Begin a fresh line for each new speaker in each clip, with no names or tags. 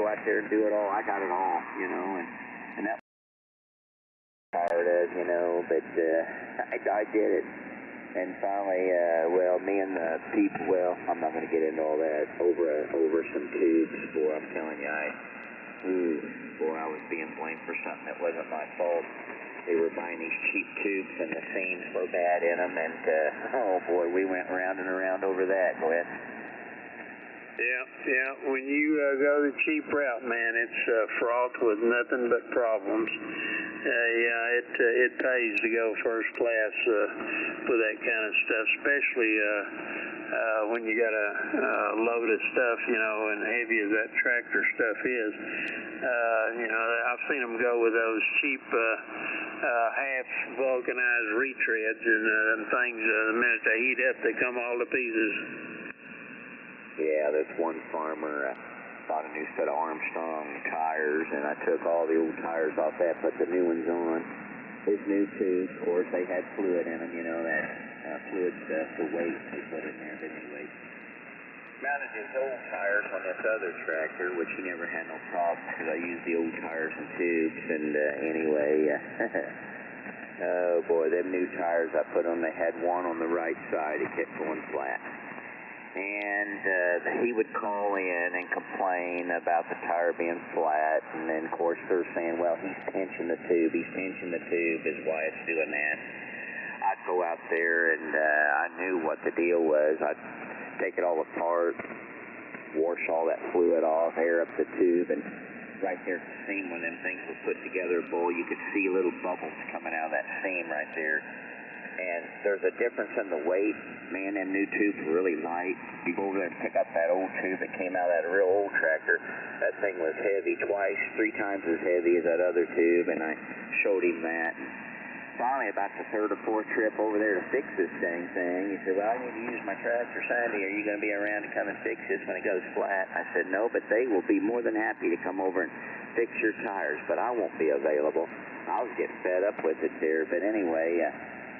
go out there and do it all. I got it all, you know, and that tired of, you know, but I did it. And finally, well, me and the people, well, I'm not going to get into all that, over some tubes, boy, I'm telling you, I was being blamed for something that wasn't my fault. They were buying these cheap tubes and the seams were bad in them, and oh boy, we went round and around over that. Go ahead.
Yeah, when you go the cheap route, man, it's fraught with nothing but problems. It pays to go first class for that kind of stuff, especially when you got a load of stuff, you know, and heavy as that tractor stuff is. You know, I've seen them go with those cheap half vulcanized retreads, and things, the minute they heat up, they come all to pieces.
Yeah, this one farmer bought a new set of Armstrong tires, and I took all the old tires off that, put the new ones on. His new tubes, of course, they had fluid in them, you know, that fluid stuff, the weight they put in there, but anyway. Mounted his old tires on this other tractor, which he never had no problem, because I used the old tires and tubes, and anyway, oh boy, them new tires I put on, they had one on the right side, it kept going flat. And he would call in and complain about the tire being flat, and then of course they're saying, well, he's pinching the tube is why it's doing that. I'd go out there and I knew what the deal was. I'd take it all apart, wash all that fluid off, air up the tube, and right there at the seam when them things were put together, boy, you could see little bubbles coming out of that seam right there. And there's a difference in the weight. Man, them new tubes are really light. You go over there and pick up that old tube that came out of that real old tractor. That thing was heavy, 3 times as heavy as that other tube, and I showed him that. Finally, about the 3rd or 4th trip over there to fix this dang thing, he said, well, I need to use my tractor. Sandy, are you going to be around to come and fix this when it goes flat? I said, no, but they will be more than happy to come over and fix your tires, but I won't be available. I was getting fed up with it there, but anyway,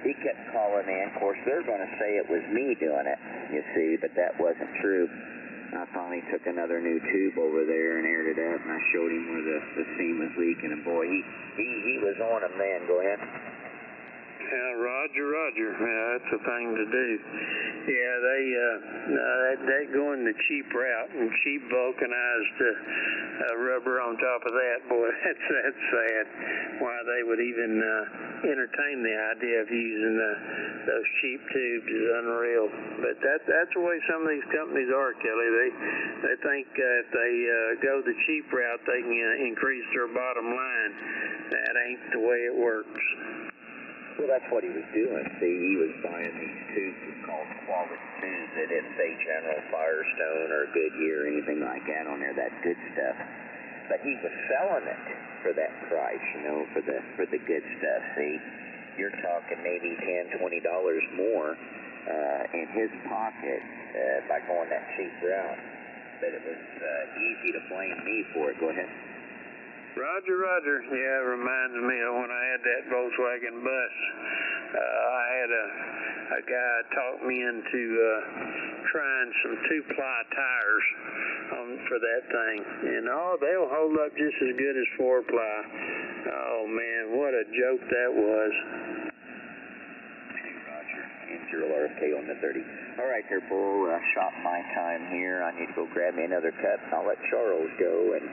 he kept calling in. Of course, they're going to say it was me doing it, you see, but that wasn't true. I finally took another new tube over there and aired it up, and I showed him where the seam was leaking, and boy, he was on him then. Go ahead.
Yeah, Roger. Yeah, that's the thing to do. Yeah, they going the cheap route and cheap vulcanized rubber on top of that. Boy, that's sad. Why they would even entertain the idea of using those cheap tubes is unreal. But that's the way some of these companies are, Kelly. They think if they go the cheap route, they can increase their bottom line. That ain't the way it works.
Well, that's what he was doing. See, he was buying these tubes called quality tubes. They didn't say General Firestone or Goodyear or anything like that on there, that good stuff. But he was selling it for that price, you know, for the good stuff. See, you're talking maybe $10, $20 more in his pocket by going that cheap route. But it was easy to blame me for it. Go ahead.
Roger. Yeah, it reminds me of when I had that Volkswagen bus. I had a guy talk me into trying some 2-ply tires for that thing. And they'll hold up just as good as 4-ply. Oh, man, what a joke that was.
Hey, Roger. Angel RFK on the 30. All right there, Bull. Shot my time here. I need to go grab me another cup. I'll let Charles go. And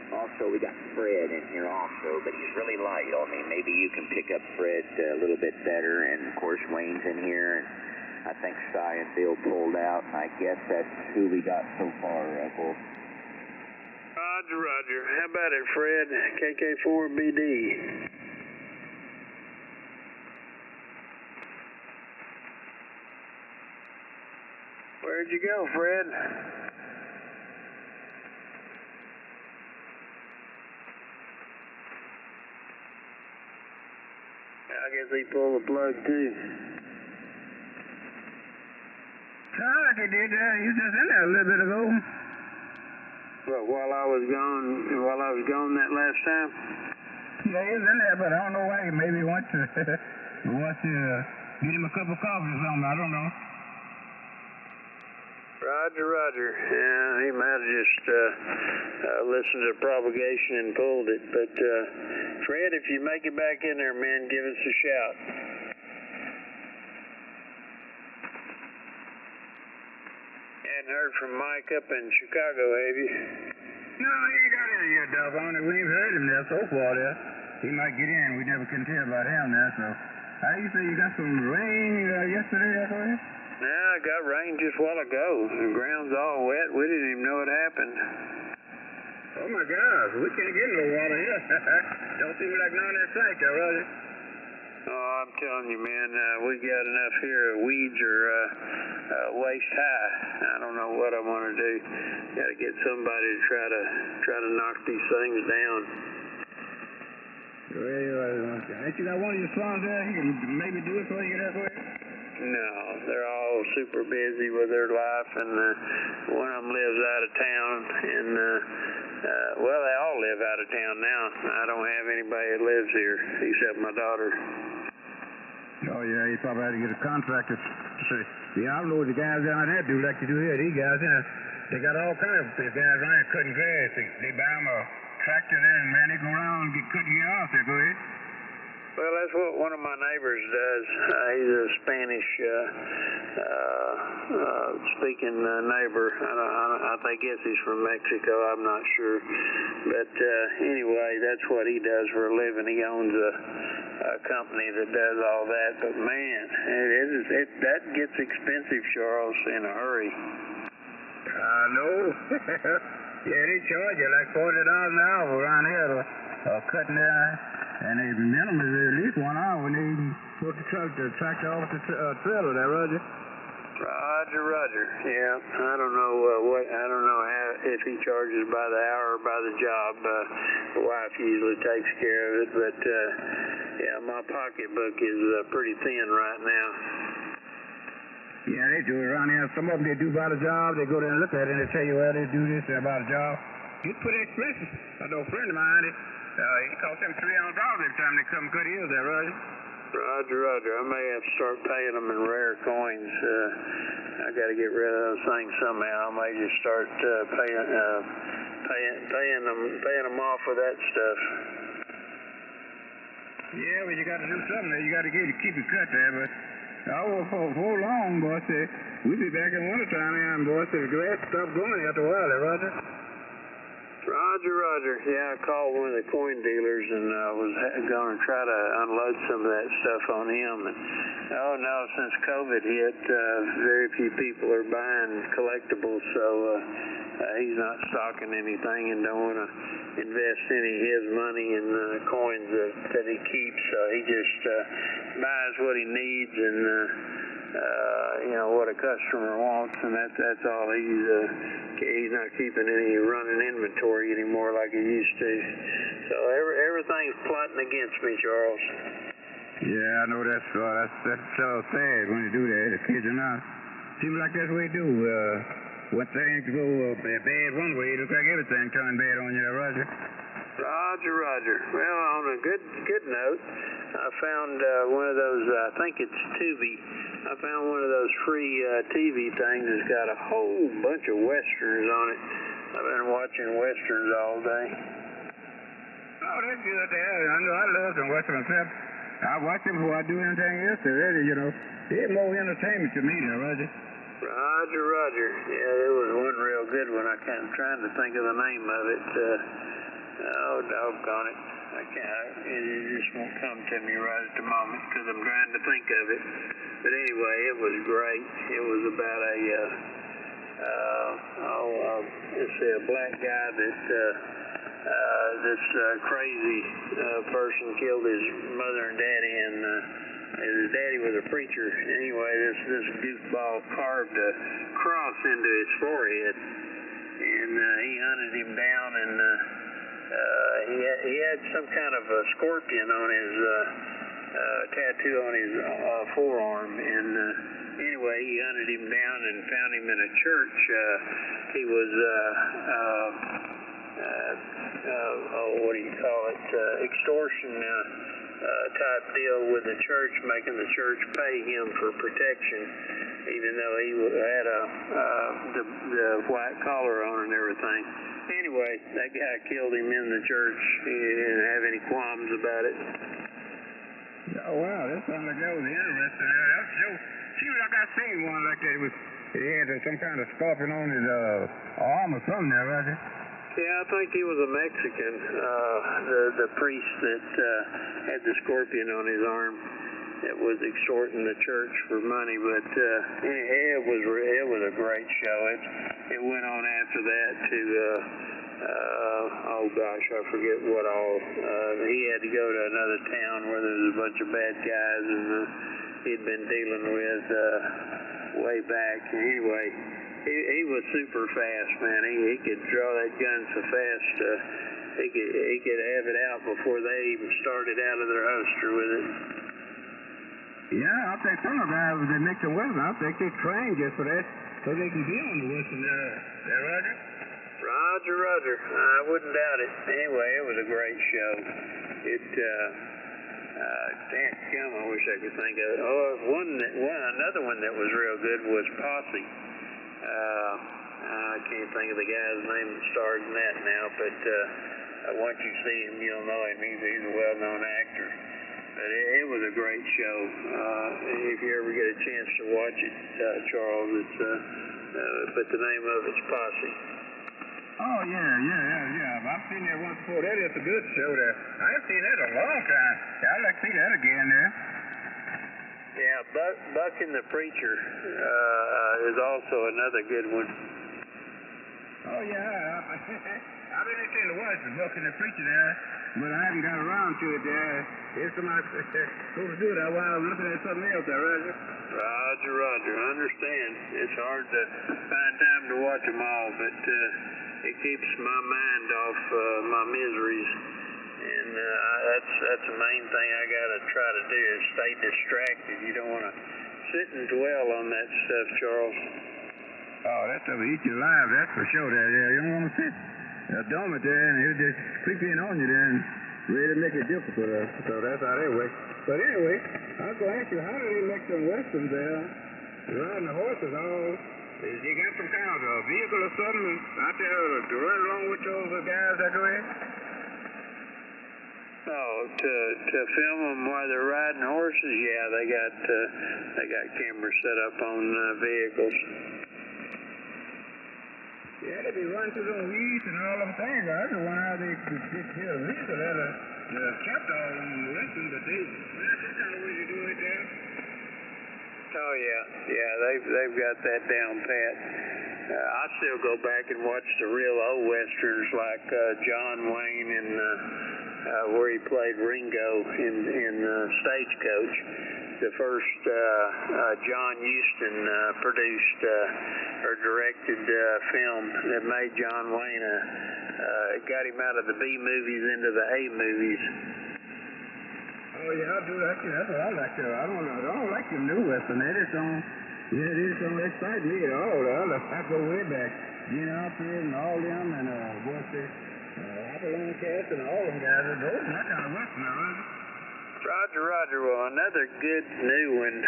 also, we got Fred in here also, but he's really light on me. Maybe you can pick up Fred a little bit better. And, of course, Wayne's in here. And I think Cy and Bill pulled out. And I guess that's who we got so far, Bull.
Roger. How about it, Fred? KK4BD. Where'd you go, Fred? I guess he pulled the plug too.
Sounded like he did. He was just in there a little bit ago.
But while I was gone that last time?
Yeah, he was in there, but I don't know why. Maybe he wants to get him a cup of coffee or something. I don't know.
Roger, roger. Yeah, he might have just listened to the propagation and pulled it. But, Fred, if you make it back in there, man, give us a shout. Hadn't heard from Mike up in Chicago, have you?
No, he ain't got in yet, doggone it. We ain't heard him there so far there. He might get in. We never can tell about him there, so. How you say you got some rain yesterday, that's what it is?
Yeah, I got rain just a while ago. The ground's all wet. We didn't even know it happened.
Oh, my gosh. We can't get no water here. Don't seem like none in sight, though, Roger.
Oh, I'm telling you, man, we got enough here. Weeds are waist high. I don't know what I want to do. Got to get somebody to try to knock these things down.
Well, ain't you got one of your sons there? He can maybe do it for you that way?
No, they're all super busy with their life, and one of them lives out of town, and well, they all live out of town now. I don't have anybody that lives here except my daughter.
Oh, yeah, you probably had to get a contractor to say, yeah, I don't know what the guys down there do like you do here. These guys, they got all kinds of guys around here cutting grass. They buy them a tractor there, and man, they go around and get cutting you off there, go ahead.
Well, that's what one of my neighbors does. He's a Spanish speaking neighbor. I guess he's from Mexico. I'm not sure. But anyway, that's what he does for a living. He owns a company that does all that. But man, that gets expensive, Charles, in a hurry.
I know. Yeah, they charge you like $40 an hour around here cutting there. And the minimum is at least 1 hour when they put the tractor off the trailer there, Roger.
Roger. Yeah, I don't know if he charges by the hour or by the job. The wife usually takes care of it, but yeah, my pocketbook is pretty thin right now.
Yeah, they do it around here. Some of them, they do by the job. They go there and look at it, and they tell you, well, they do this about a job. It's pretty expensive. I know a friend of mine, it costs them $300 every time they come cut hills there, Roger.
Roger. I may have to start paying them in rare coins. I got to get rid of those things somehow. I may just start paying them off with that stuff.
Yeah, well, you got to do something there. You got to keep it cut there, but for long, boy, say, we'll be back in wintertime, and boy, say, the grass stopped growing after a while there, Roger.
Roger. Yeah, I called one of the coin dealers and was going to try to unload some of that stuff on him. And oh no, since COVID hit, very few people are buying collectibles, so he's not stocking anything and don't want to invest any of his money in coins that he keeps. So he just buys what he needs and what a customer wants, and that's all. He's not keeping any running inventory anymore like he used to. So everything's plotting against me, Charles.
Yeah, I know that's so sad when you do that. The kids are not. Seems like that's what they do. When things go bad one way, it looks like everything turned bad on you, Roger.
Roger. Well, on a good note, I found one of those, I think it's Tubi. I found one of those free TV things that's got a whole bunch of westerns on it. I've been watching westerns all day.
Oh, that's good there. I know I love some westerns myself. I watch them before I do anything else already, They're more entertainment to me than Roger.
Roger. Yeah, there was one real good one. I'm trying to think of the name of it. Oh, doggone it. I can't. It just won't come to me right at the moment because I'm trying to think of it. But anyway, it was great. It was about a black guy that this crazy person killed his mother and daddy, and his daddy was a preacher. Anyway, this goofball carved a cross into his forehead, and he hunted him down, and he had some kind of a scorpion on his tattoo on his forearm, and anyway, he hunted him down and found him in a church. He was extortion type deal with the church, making the church pay him for protection. even though he had the white collar on and everything. Anyway, that guy killed him in the church. He didn't have any qualms about it.
Oh, wow, that sounds like that was interesting. That's Joe. See, like I seen one like that. He had some kind of scorpion on his arm or something there, Roger.
Yeah, I think he was a Mexican, the priest that had the scorpion on his arm that was extorting the church for money. But it was a great show. It went on after that to oh gosh, I forget what all. He had to go to another town where there was a bunch of bad guys, and he'd been dealing with way back. Anyway, he was super fast, man. He could draw that gun so fast. He could have it out before they even started out of their holster with it.
Yeah, I'll take some of the guys that make the weapons. I'll take they train just for that, so they can be on the western there, Roger.
Roger. I wouldn't doubt it. Anyway, it was a great show. Damn, I wish I could think of it. Another one that was real good was Posse. I can't think of the guy's name that starred in that now, but once you see him, you'll know him. He's a well-known actor. But it was a great show. If you ever get a chance to watch it, Charles, but the name of it's Posse.
Oh, yeah. I've seen that once before. That is a good show there. I haven't seen that in a long time. I'd like to see that again there.
Yeah, Buck and the Preacher is also another good one.
Oh, yeah. I've been interested to watch the Buck and the Preacher there, but I haven't got around to it there. If somebody goes to do that while I'm looking at something else there, Roger.
Roger. I understand. It's hard to find time to watch them all, but it keeps my mind off my miseries. And that's the main thing I got to try to do is stay distracted. You don't want to sit and dwell on that stuff, Charles.
Oh, that stuff will eat you alive, that's for sure. There. You don't want to sit dormant there, and it'll just creep in on you there and really make it difficult. So that's how they work. But anyway, I was going to ask you, how do they make them westerns there? Riding the horses all. You got some kind of a vehicle or something out there to run along with those guys that go in?
Oh, to film them while they're riding horses, yeah, they got cameras set up on vehicles.
Yeah, they be running through them weeds and all them things. I just wonder how they could get here legal that kept all them lessons, but that's the kind of way they do it there.
Oh yeah, they've got that down pat. I still go back and watch the real old westerns like John Wayne and where he played Ringo in Stagecoach. The first John Huston produced or directed film that made John Wayne got him out of the B movies into the A movies.
Oh yeah, I do like it. That's what I like. I don't like the new western. They just don't excite me at all. I go way back. Gene Autry and all them, and what's it? Apollon Cats and all them guys. Those are my kind of western,
Roger. Well, another good new one.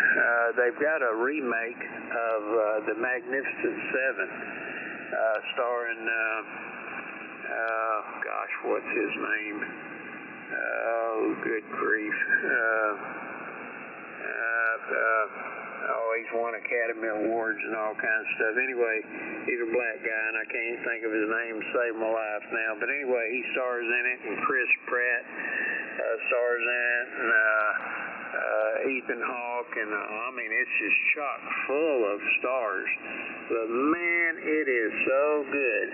They've got a remake of The Magnificent Seven, starring gosh, what's his name? Oh, good grief. He's won Academy Awards and all kinds of stuff. Anyway, he's a black guy, and I can't think of his name to save my life now. But anyway, he stars in it, and Chris Pratt stars in it, and Ethan Hawke, and I mean, it's just chock full of stars. But man, it is so good.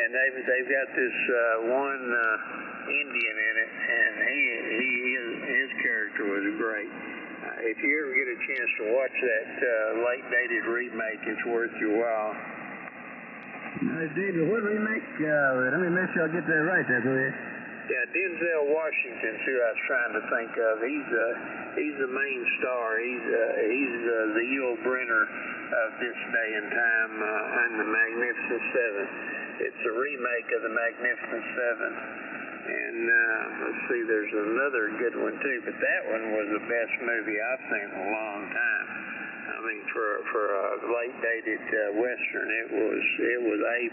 And they've got this one Indian in it, and his character was great. If you ever get a chance to watch that late-dated remake, it's worth your while.
Nice, David. What remake? Let me make sure I get that right there. Go ahead.
Yeah, Denzel Washington's who I was trying to think of. He's the main star. He's the Yul Brynner of this day and time in The Magnificent Seven. It's a remake of The Magnificent Seven. And let's see, there's another good one too, but that one was the best movie I've seen in a long time. I mean, for a late dated Western, it was A++.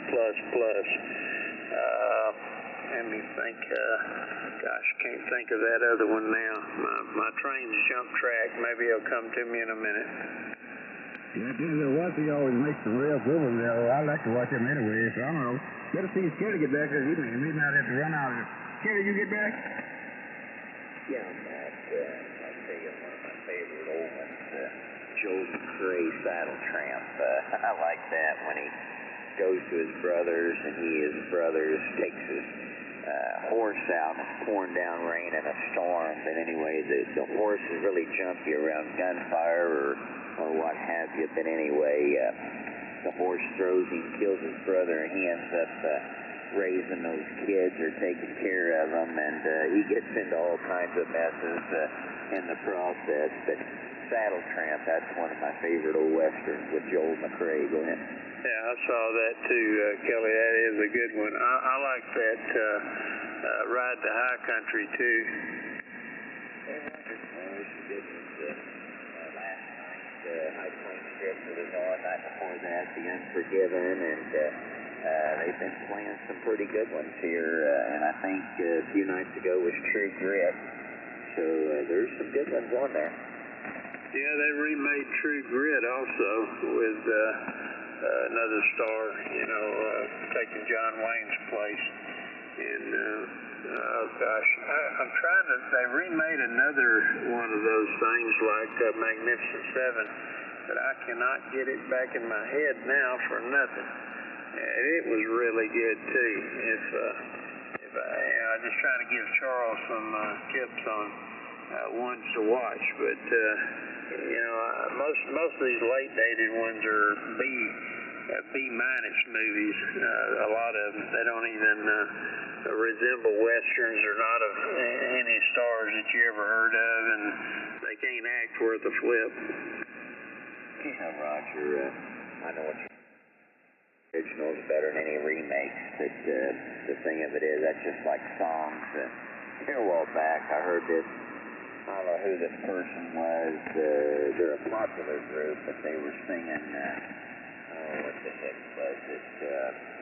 Let me think. Gosh, can't think of that other one now. My train's jumped track. Maybe it'll come to me in a minute.
Yeah, there was. He always makes some real good ones. I like to watch him anyway, so I don't know. Better see Kenny get back there. He might have to run out. Kenny, you get back?
Yeah, Matt, I'll tell you one of my favorite old ones, Joe McCray Saddle Tramp. I like that when he goes to his brother's and his brothers takes his horse out and it's pouring down rain in a storm. But anyway, the horse is really jumpy around gunfire or what have you. But anyway, the horse throws him, kills his brother, and he ends up raising those kids or taking care of them, and he gets into all kinds of messes in the process. But Saddle Tramp, that's one of my favorite old westerns with Joel McCray. Go ahead.
Yeah, I saw that too, Kelly. That is a good one. I like that Ride to High Country too.
Yeah, there's some good ones. Last night, High Plains Drifter was on. Night before that, The Unforgiven, and they've been playing some pretty good ones here. And I think a few nights ago was True Grit. So there's some good ones on there.
Yeah, they remade True Grit also with another star, taking John Wayne's place. And, oh gosh, I'm trying to, they remade another one of those things like Magnificent Seven, but I cannot get it back in my head now for nothing. And it was really good too. I'm just trying to give Charles some tips on ones to watch, but most of these late dated ones are B-minus movies. A lot of them, they don't even resemble westerns or not of any stars that you ever heard of, and they can't act worth a flip.
Yeah, Roger, I know what you originals better than any remakes, but the thing of it is, that's just like songs. Here a while back, I heard this. I don't know who this person was. They're a popular group, but they were singing, what the heck was it?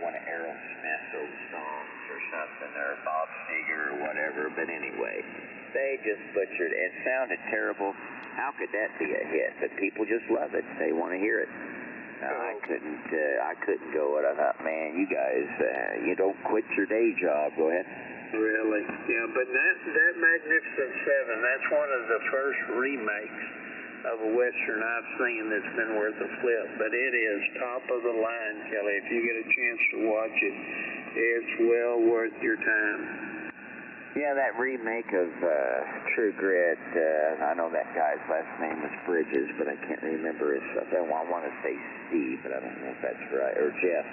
One of Aerosmith's old songs or something, or Bob Seger or whatever. But anyway, they just butchered it. It sounded terrible. How could that be a hit? But people just love it. They want to hear it. I couldn't go with it. I thought, man, you guys, you don't quit your day job. Go ahead.
Really? Yeah, but that Magnificent Seven, that's one of the first remakes of a Western I've seen that's been worth a flip. But it is top of the line, Kelly. If you get a chance to watch it, it's well worth your time.
Yeah, that remake of True Grit, I know that guy's last name was Bridges, but I can't remember his stuff. I want to say Steve, but I don't know if that's right. Or Jeff.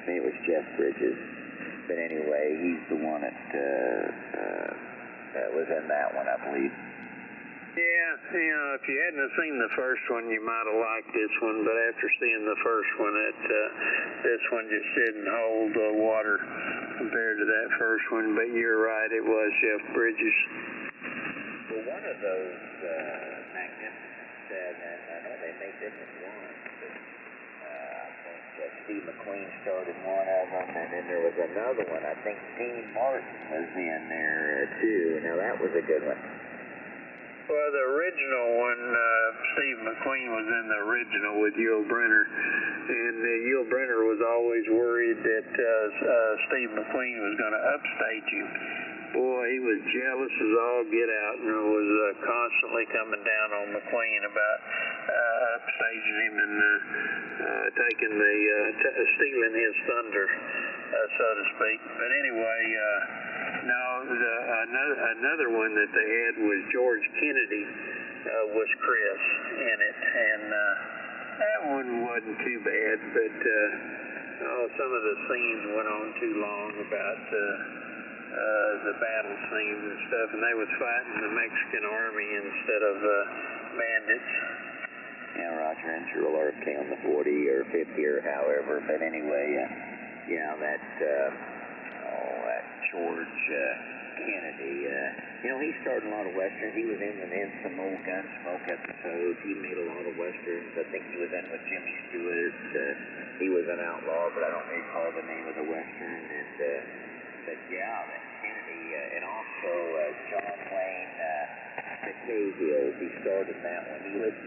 Maybe it was Jeff Bridges. But anyway, he's the one that was in that one, I believe.
Yeah, if you hadn't seen the first one, you might have liked this one. But after seeing the first one, this one just didn't hold water compared to that first one. But you're right, it was Jeff Bridges.
Well, one of those Magnificent Seven, I know they made different ones, but I think Steve McQueen started one of them, and then there was another one. I think Dean Martin was in there too. Now that was a good one.
Well, the original one, Steve McQueen was in the original with Yul Brynner, and Yul Brynner was always worried that Steve McQueen was going to upstage him. Boy, he was jealous as all get out, and was constantly coming down on McQueen about upstaging him and stealing his thunder, so to speak. But anyway, no, another one that they had was George Kennedy was Chris in it, and that one wasn't too bad, but some of the scenes went on too long about the battle scenes and stuff, and they was fighting the Mexican army instead of bandits.
Yeah, Roger, Intrual RFK on the 40 or 50 or however, but anyway, that George Kennedy, He started a lot of westerns. He was in some old Gunsmoke episodes. He made a lot of westerns. I think he was in with Jimmy Stewart. He was an outlaw, but I don't recall the name of the western. But yeah, Kennedy, and also John Wayne, the Cahills. He started that one. He was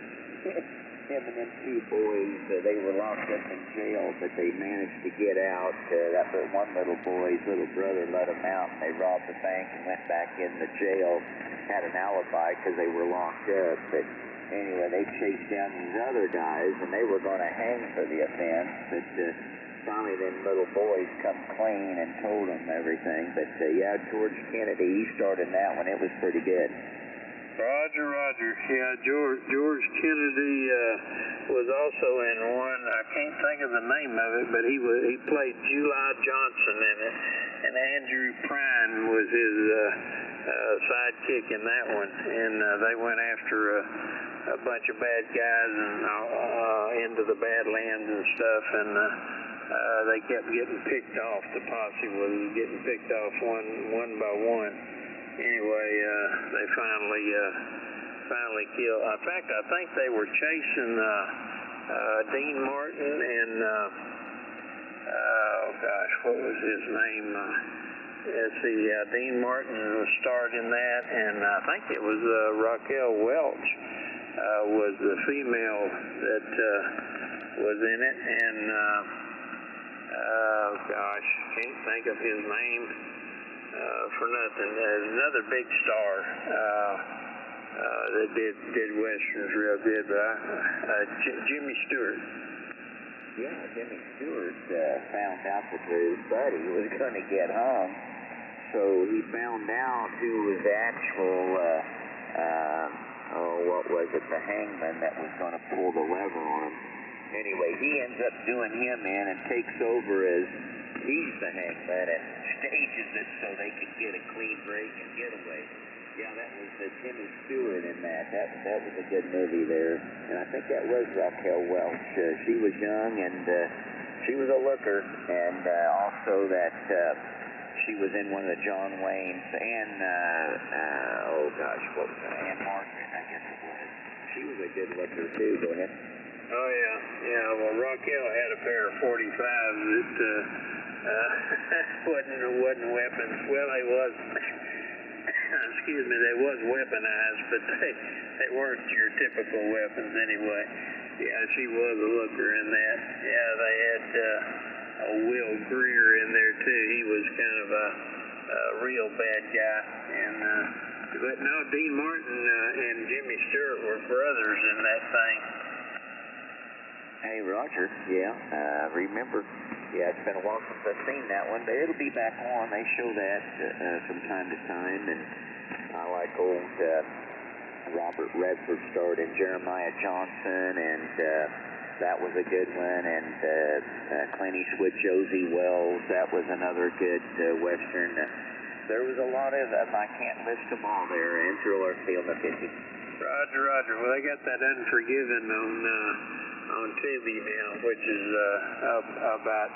him and them two boys. They were locked up in jail, but they managed to get out. That one little boy's little brother let them out, and they robbed the bank and went back in the jail. Had an alibi because they were locked up. But anyway, they chased down these other guys, and they were going to hang for the offense. But finally, them little boys come clean and told them everything. But yeah, George Kennedy, he started that one. It was pretty good.
Roger. Yeah, George Kennedy was also in one. I can't think of the name of it, but he played July Johnson in it, and Andrew Prine was his sidekick in that one. And they went after a bunch of bad guys and into the Badlands and stuff, and they kept getting picked off. The posse was getting picked off one by one. Anyway, they finally killed. In fact, I think they were chasing Dean Martin and what was his name? Let's see. Dean Martin starred in that, and I think it was Raquel Welch was the female that was in it, and can't think of his name. For nothing. There's another big star that did westerns real good, but Jimmy Stewart.
Yeah, Jimmy Stewart found out that his buddy was going to get hung, so he found out who was the actual, the hangman that was going to pull the lever on him. Anyway, he ends up doing him in and takes over as he's the hangman and stages it so they could get a clean break and getaway. Yeah, that was Jimmy Stewart in that. That was a good movie there. And I think that was Raquel Welch. She was young and she was a looker. And also that she was in one of the John Waynes and, what was that? Anne Margaret, I guess it was. She was a good looker too. Go ahead.
Oh, yeah. Well, Raquel had a pair of 45s that wasn't weapons. Well, they was, they was weaponized, but they weren't your typical weapons anyway. Yeah, she was a looker in that. Yeah, they had Will Greer in there too. He was kind of a real bad guy. And but no, Dean Martin and Jimmy Stewart were brothers in that thing.
Hey, Roger. Yeah, remember. Yeah, it's been a while since I've seen that one, but it'll be back on. They show that from time to time, and I like old Robert Redford starred in Jeremiah Johnson, and that was a good one, and Clint Eastwood, Josie Wells, that was another good western. There was a lot of them. I can't list them all there. And Thriller Field of 50.
Roger. Well, they got that Unforgiven on Tubi now, which is about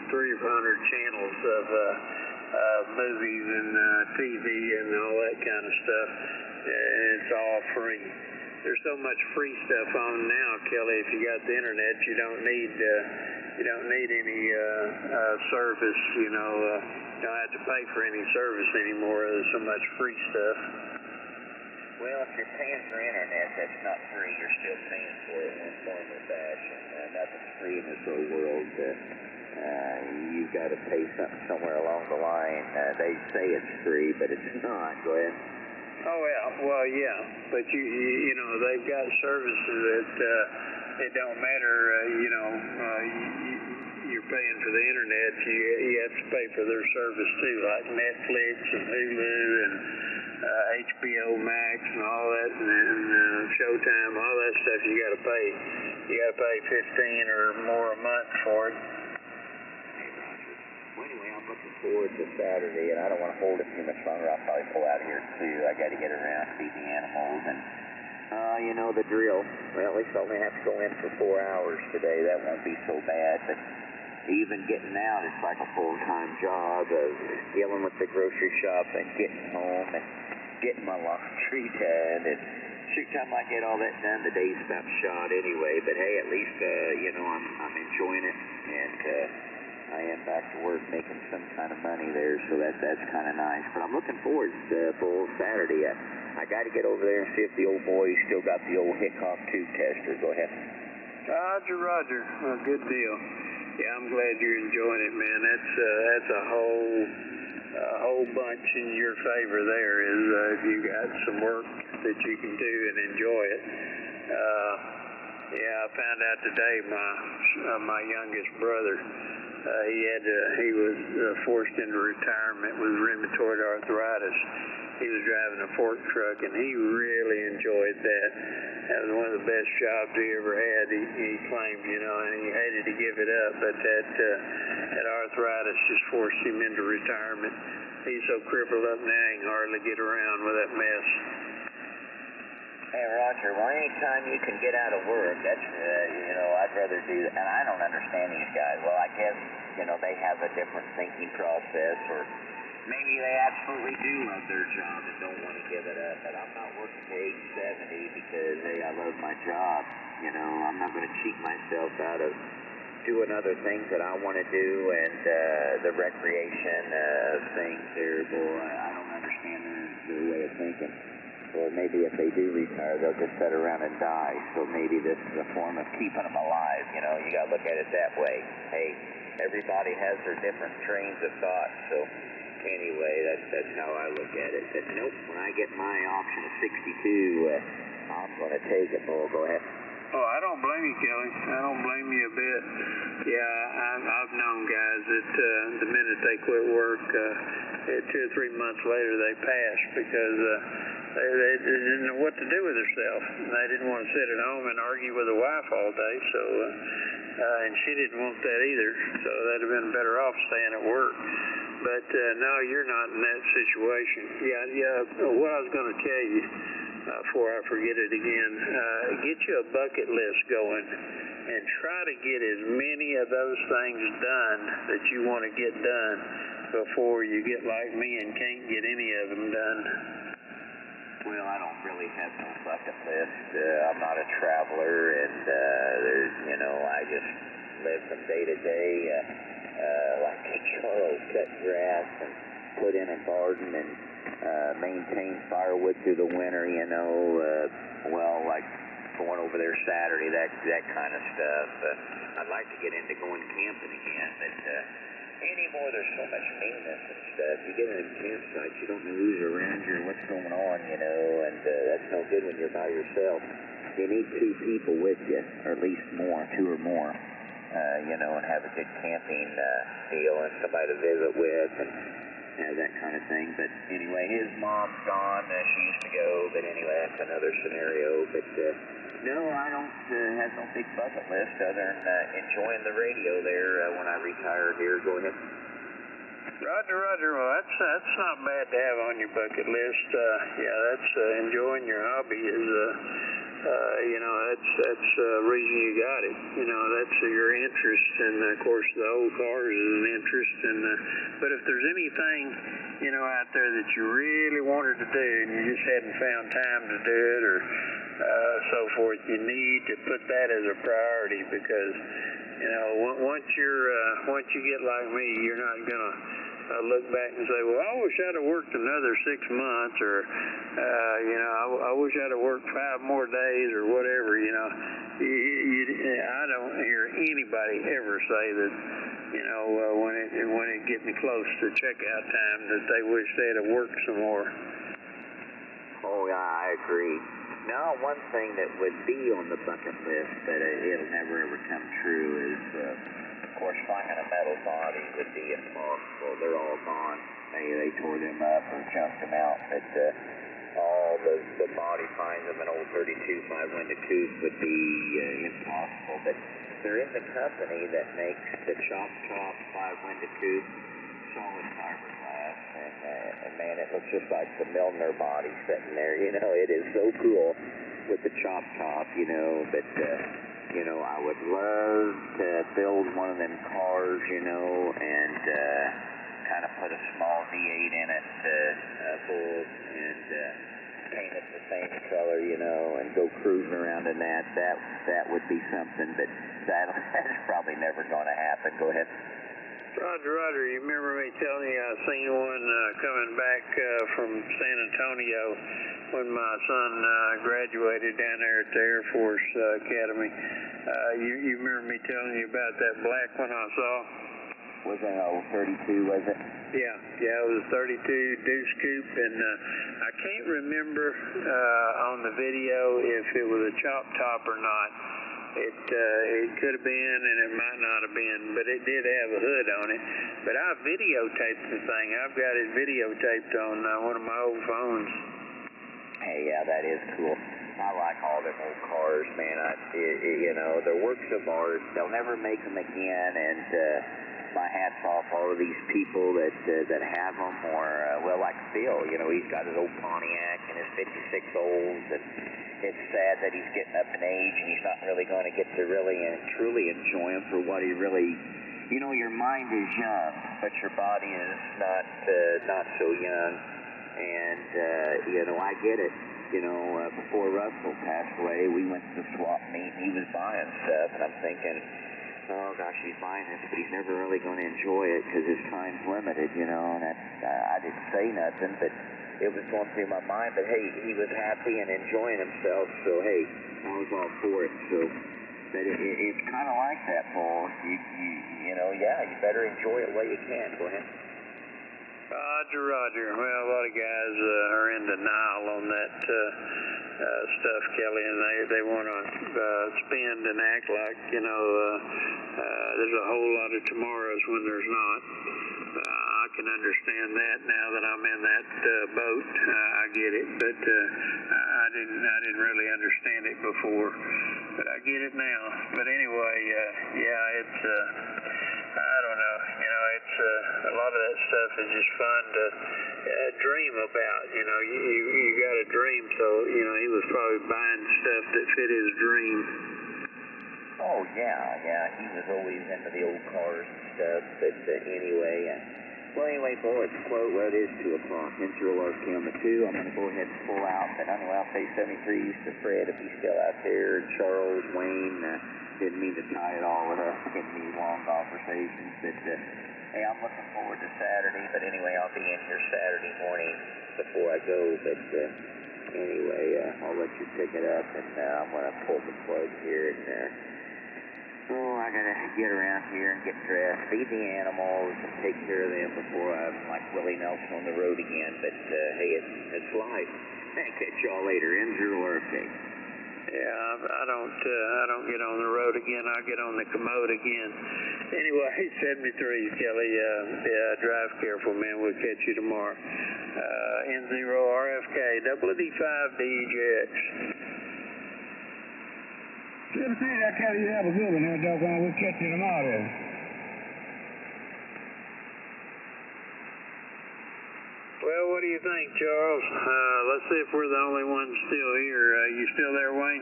300 channels of movies and TV and all that kind of stuff. It's all free. There's so much free stuff on now, Kelly. If you got the internet, you don't need any service. You don't have to pay for any service anymore. There's so much free stuff.
Well, if you're paying for internet, that's not free. You're still paying for it in one form or fashion. Nothing's free in this whole world. You've got to pay something somewhere along the line. They say it's free, but it's not. Go ahead.
Oh, well, yeah. But, they've got services that it don't matter, you're paying for the internet. You have to pay for their service, too, like Netflix and Hulu and HBO Max and all that, and Showtime, all that stuff you got to pay. You got to pay $15 or more a month for it.
Hey, Roger. Well, anyway, I'm looking forward to Saturday, and I don't want to hold it too much longer. I'll probably pull out of here, too. I got to get around, feed the animals, and the drill. Well, at least I only have to go in for 4 hours today. That won't be so bad, but even getting out, it's like a full-time job of dealing with the grocery shop and getting home and getting my laundry done, and shoot, time I get all that done, the day's about shot anyway. But hey, at least I'm enjoying it, and I am back to work making some kind of money there, so that's kind of nice. But I'm looking forward to full Saturday. I got to get over there and see if the old boy's still got the old Hickok tube tester. Go ahead.
Roger. Well, good deal. Yeah, I'm glad you're enjoying it, man. That's a whole bunch in your favor there. Is if you got some work that you can do and enjoy it. Yeah, I found out today my youngest brother. He was forced into retirement with rheumatoid arthritis. He was driving a fork truck, and he really enjoyed that. That was one of the best jobs he ever had, he claimed, and he hated to give it up, but that arthritis just forced him into retirement. He's so crippled up now, he can hardly get around with that mess.
Hey, Roger, well, anytime you can get out of work, that's, I'd rather do that. And I don't understand these guys. Well, I guess, they have a different thinking process, or maybe they absolutely do love their job and don't want to give it up. But I'm not working to age 70 because, hey, I love my job. I'm not going to cheat myself out of doing other things that I want to do, and the recreation of things there, boy, I don't understand their way of thinking. Or maybe if they do retire, they'll just sit around and die. So maybe this is a form of keeping them alive. You got to look at it that way. Hey, everybody has their different trains of thought. So anyway, that's how I look at it. But nope, when I get my option of 62, I'm going to take it. Bull, go ahead.
Oh, I don't blame you, Kelly. I don't blame you a bit. Yeah, I've known guys that the minute they quit work, 2 or 3 months later they pass because they didn't know what to do with themselves. They didn't want to sit at home and argue with the wife all day, so and she didn't want that either. So they'd have been better off staying at work. But no, you're not in that situation. Yeah. What I was going to tell you before I forget it again, get you a bucket list going and try to get as many of those things done that you want to get done before you get like me and can't get any of them done.
Well, I don't really have no bucket list. I'm not a traveler, and there's, I just live from day to day, like Charles, cut grass and put in a garden and maintain firewood through the winter, well, like going over there Saturday, that kind of stuff. I'd like to get into going camping again, but anymore there's so much maintenance and stuff. You get in a campsite, you don't know who's around you or what's going on, and that's no good when you're by yourself. You need 2 people with you, or at least more, 2 or more, and have a good camping deal and somebody to visit with and that kind of thing. But anyway, his mom's gone. She used to go, but anyway, that's another scenario. But no, I don't have no big bucket list other than enjoying the radio there when I retire here. Go ahead.
Roger. Well, that's not bad to have on your bucket list. That's enjoying your hobby is, that's the reason you got it. That's your interest, and of course the old cars is an interest. And but if there's anything, out there that you really wanted to do and you just hadn't found time to do it, or so forth, you need to put that as a priority because, once you get like me, you're not gonna look back and say, well, I wish I'd have worked another 6 months, or I wish I'd have worked 5 more days, or whatever. I don't hear anybody ever say that, when it getting close to checkout time, that they wish they'd have worked some more.
Oh yeah, I agree. Now, one thing that would be on the bucket list, but it'll never ever come true, is, of course, finding a metal body would be impossible. They're all gone. They tore them up or junked them out. But all the body finds of an old 32 5-winded coupe would be impossible. But there is a company that makes the chop top 5-winded coupe, solid fiberglass, and man, it looks just like the Milner body sitting there. It is so cool with the chop top, but I would love to build one of them cars, and kind of put a small V8 in it, full, and paint it the same color, you know, and go cruising around in that would be something, but that's probably never going to happen. Go ahead.
Roger, you remember me telling you I seen one coming back from San Antonio when my son graduated down there at the Air Force Academy. You remember me telling you about that black one I saw?
Was it 32, was it?
Yeah, it was 32 deuce coupe, and I can't remember on the video if it was a chop top or not. It could have been, and it might not have been, but it did have a hood on it. But I videotaped the thing. I've got it videotaped on one of my old phones.
Hey, yeah, that is cool. I like all them old cars, man. You know, they're works of art. They'll never make them again, and my hat's off all of these people that have them, or well, like Phil. You know, he's got his old Pontiac and his '56 olds, and it's sad that he's getting up in age and he's not really going to get to really and truly enjoy them for what he really. You know, your mind is young, but your body is not so young, and you know, I get it. You know, before Russell passed away, we went to the swap meet and he was buying stuff, and I'm thinking, oh gosh, he's buying this, but he's never really going to enjoy it because his time's limited, you know, and I didn't say nothing, but it was going through my mind, but hey, he was happy and enjoying himself, so hey, I was all for it, so, but it's kind of like that, Paul, you know, yeah, you better enjoy it while you can. Go ahead.
Roger. Well, a lot of guys are in denial on that stuff, Kelly, and they want to spend and act like, you know, there's a whole lot of tomorrows when there's not. I can understand that now that I'm in that boat. I get it, but I didn't really understand it before, but I get it now. But anyway, yeah, it's I don't know. You know, it's a lot of that stuff is just fun to dream about. You know, you got a dream, so you know he was probably buying stuff that fit his dream.
Oh yeah, he was always into the old cars and stuff. But anyway, Bo, it's quote. Well, it is 2 o'clock. Intro RK on the 2. I'm going to go ahead and pull out. But I know I'll say 73 to Fred if he's still out there. Charles, Wayne. Didn't mean to tie it all up in these long conversations, but hey, I'm looking forward to Saturday. But anyway, I'll be in here Saturday morning before I go. But anyway, I'll let you pick it up, and I'm going to pull the plug here. And I got to get around here and get dressed, feed the animals, and take care of them before I'm like Willie Nelson on the road again. But hey, it's life. Hey, catch y'all later. N0 RK.
Yeah, I don't get on the road again. I get on the commode again. Anyway, 73, Kelly. Drive careful, man. We'll catch you tomorrow. N0 RFK, WD5DJX.
Good to see you, Kelly. You have a good one there, doggone. We'll catch you tomorrow then.
Well, what do you think, Charles? Let's see if we're the only ones still here. You still there, Wayne?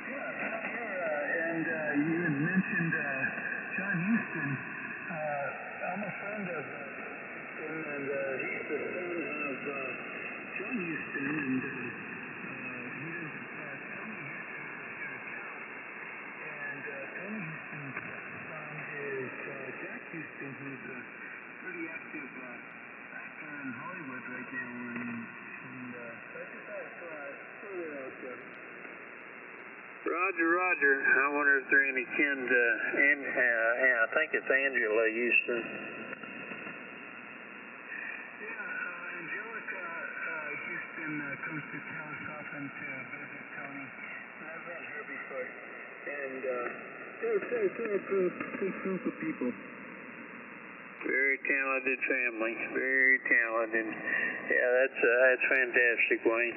Yeah, I'm here. And you had mentioned John Houston. I'm a friend of him, and he's the son of John Houston, and he is Tony Houston is here in town. And Tony Houston's son is Jack Houston, who's a pretty active actor in Hollywood right now, and I just thought I'd throw that out there.
Roger. I wonder if there are any kin to, I think it's Angela Houston.
Yeah, Angelica Houston comes to Taos often to visit Tony. I've met her before, and they're a good group of people.
Very talented family, very talented. Yeah, that's fantastic, Wayne.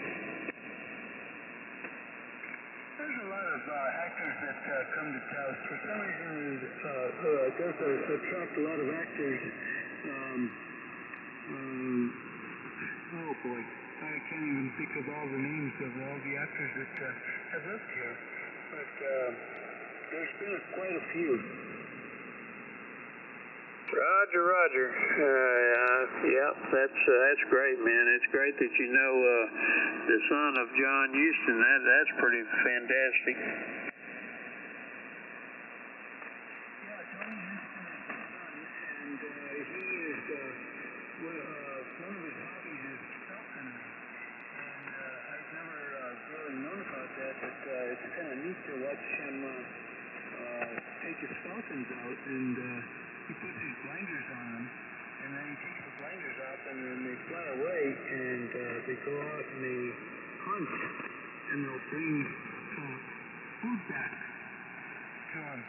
There's a lot of actors that come to Taos. For some reason, it does attract a lot of actors. Oh boy, I can't even think of all the names of all the actors that have lived here. But there's been quite a few.
Roger, Roger. Yeah, that's great, man. It's great that you know the son of John Houston. That's pretty fantastic.
Yeah, John Houston is his son, and he is one of his hobbies is falconry. And I've never really known about that, but it's kind of neat to watch him take his falcons out, and he puts his blinders on them, and then he takes the blinders off, and then they fly away, and they go out and they hunt, and they'll bring food back to him,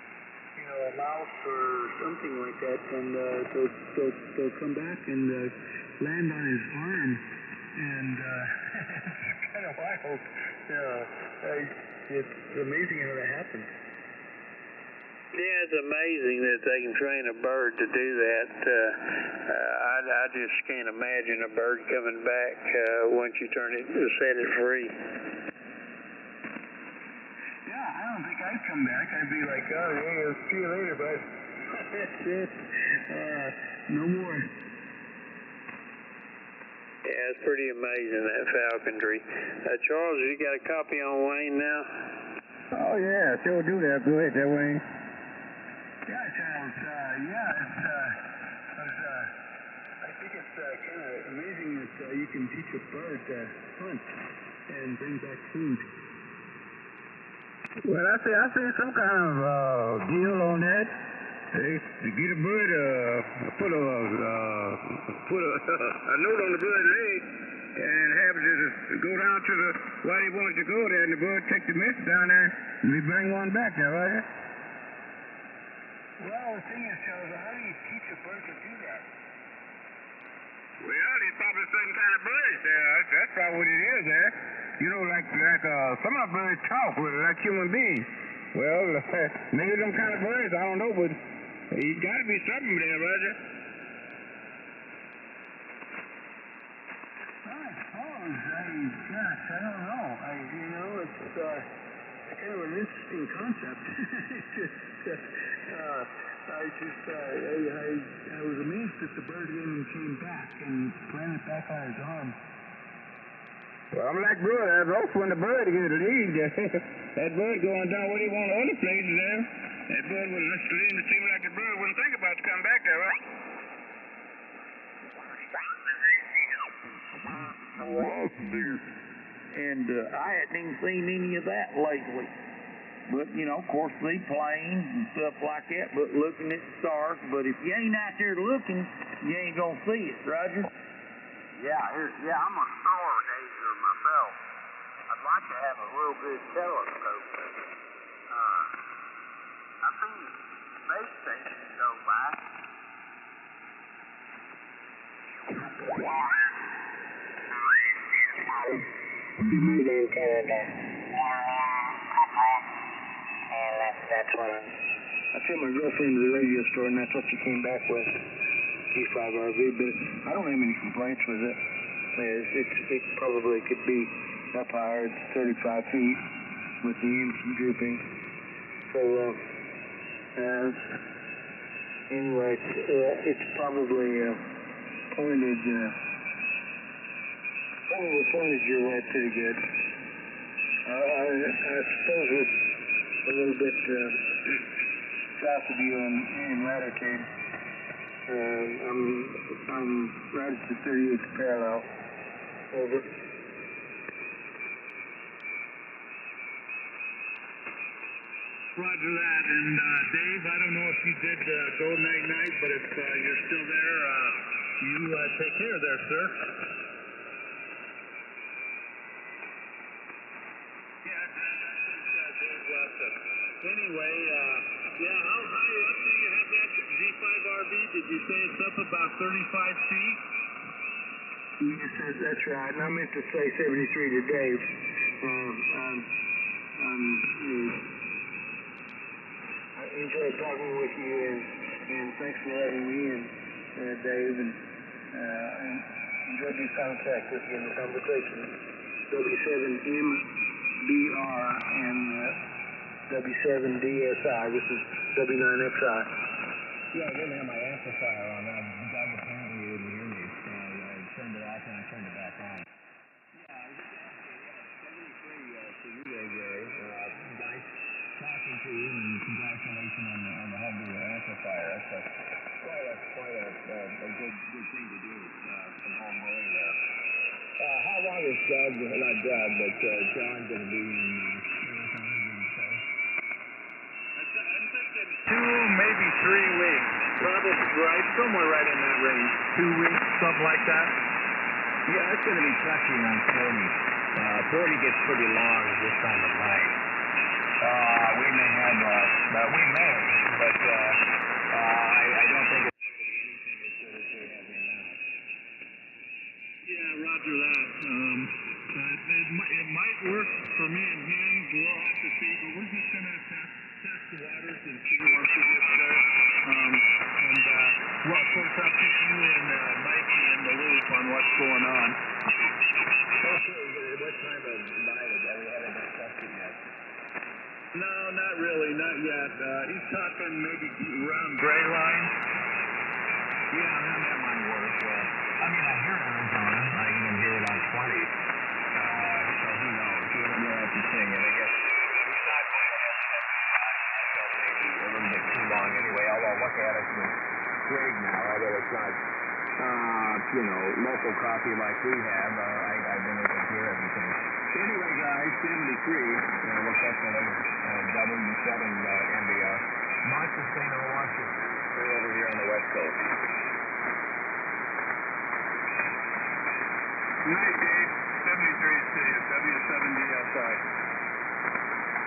you know, a mouse or something like that, and they'll come back and land on his arm, and it's kind of wild. It's amazing how that happens.
Yeah, it's amazing that they can train a bird to do that. I just can't imagine a bird coming back once you set it free.
Yeah, I don't think I'd come back. I'd be like, oh, yeah, see you later, bud. That's it. No more.
Yeah, it's pretty amazing, that falconry. Charles, you got a copy on Wayne now?
Oh, yeah, sure do that. Go ahead, that Wayne. Yeah, Charles, I think it's kind of amazing that you can teach a bird to hunt and bring back food. Well, I see some kind of deal on that. They get a bird, put a note on the bird's leg, and have it to go down to where he wants to go there, and the bird take the message down there, and we bring one back there, right? Well, the thing is, Charles, how do you teach a bird to do that? Well, there's probably certain kind of birds there. That's probably what it is there. You know, like some of birds talk with like human beings. Well, maybe them kind of birds, I don't know, but you got to be something there, Roger. I suppose. Gosh, I don't know. It's kind of an interesting concept. I was amazed that the bird even came back and planted back on his arm. Well, I'm like bird. I was when the bird get to leave. That bird going down where he want other places there. That bird was just leaving. It seemed like the bird wouldn't think about to come back there, right?
And I hadn't even seen any of that lately. But, you know, of course, they planes and stuff like that, but looking at stars. But if you ain't out there looking, you ain't going to see it, Roger.
Yeah, I'm a stargazer myself. I'd like to have a real good telescope. I've seen space stations go by. That's what
I took my girlfriend to the radio store, and that's what she came back with. G5RV, but I don't have any complaints with it. It probably could be up higher. It's 35 feet with the ends drooping. So, anyway, it's probably pointed your way pretty good. I suppose it's a little bit south of you in latitude. I'm right at the 38th parallel. Over.
Roger that. And Dave, I don't know if you did go night-night, but if you're still there, you take care there, sir. Yeah, Dave left us. Anyway, how high up do you have that G5RV? Did you say it's up about 35 feet?
Yes, that's right. And I meant to say 73 to Dave. I enjoyed talking with you, and thanks for letting me in, Dave, and enjoyed your contact with you in the conversation. W7MBR and W7DSI. This is W9XI. Yeah, I didn't have my app amplifier on that. Doug apparently didn't hear me. I turned it off and I turned it back on. Yeah, I was just asking, 73 to you there, Gary. Nice talking to you, and congratulations on the Humble amplifier. That's quite a good thing to do from home early there. How long is Doug, not Doug, but John going to be in Arizona, did you say?
I'm thinking 2, maybe 3 weeks. Probably right, somewhere right in that range. 2 weeks, something like that.
Yeah, it's going to be touching on 40. 40 gets pretty long this time of night. We may have, but I don't think it's going to be anything as good as we have here now.
Yeah, roger that. It might work for me and him. We'll have to see, but we're just going to test the waters and see once we get there. Well, of course, I'll keep you and Mikey in the loop on what's going on.
Okay, what time of night is that? We haven't discussed it yet.
No, not really, not yet. He's talking maybe around Gray Line.
Yeah, that might work. I mean, I hear Arizona. I even hear about 20. So who knows? We'll have to see. And I guess he's not going to have 75. That may be a little bit too long anyway. Although look at it with Greg now, although it's not, local coffee like we have. I've been able to hear everything. Anyway, guys, 73. We'll catch you later. W7 MBR. Montesano, Washington. We're over here on the West Coast.
Good night, Dave. 73 to see you. W7DSI.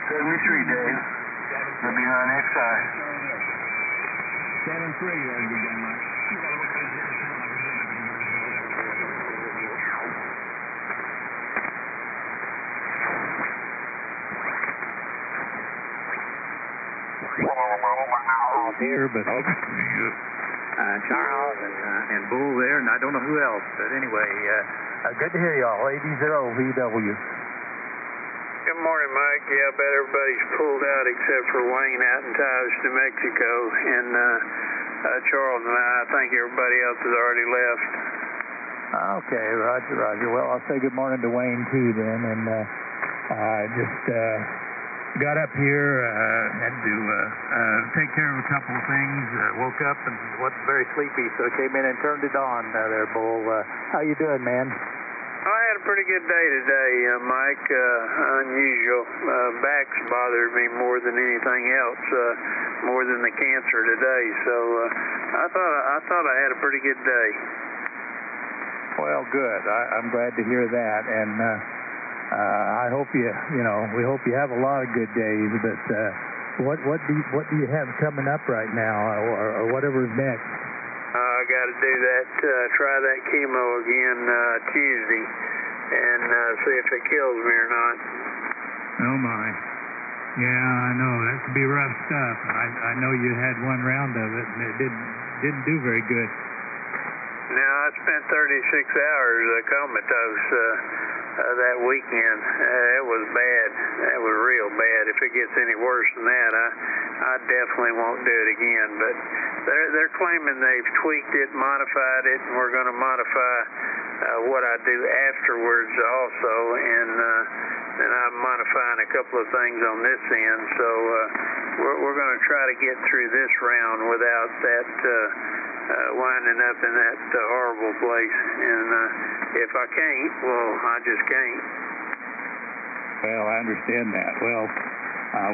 73, Dave. WNXI.
7-3, again, Mike.
Here, but Charles and Bull there, and I don't know who else. But anyway, good to hear y'all. 80VW.
Good morning, Mike. Yeah, I bet everybody's pulled out except for Wayne out in Taos, New Mexico, and Charles and I think everybody else has already left.
Okay, Roger. Well, I'll say good morning to Wayne too then, and just got up here, had to take care of a couple of things. Woke up and wasn't very sleepy, so I came in and turned it on there, Bull. How you doing, man?
I had a pretty good day today, Mike. Unusual. Back's bothered me more than anything else, more than the cancer today. So I thought I had a pretty good day.
Well, good. I'm glad to hear that, and I hope we hope you have a lot of good days. But what do you have coming up right now, or whatever's next?
I got to do that, try that chemo again Tuesday, and see if it kills me or not.
Oh my. Yeah, I know. That could be rough stuff. I know you had one round of it, and it didn't do very good.
Now, I spent 36 hours comatose that weekend. It was bad. It was real bad. If it gets any worse than that, I definitely won't do it again. But they're claiming they've tweaked it, modified it, and we're going to modify what I do afterwards also. And I'm modifying a couple of things on this end. So we're going to try to get through this round without that winding up in that horrible place. And if I can't, well, I just can't.
Well, I understand that. Well,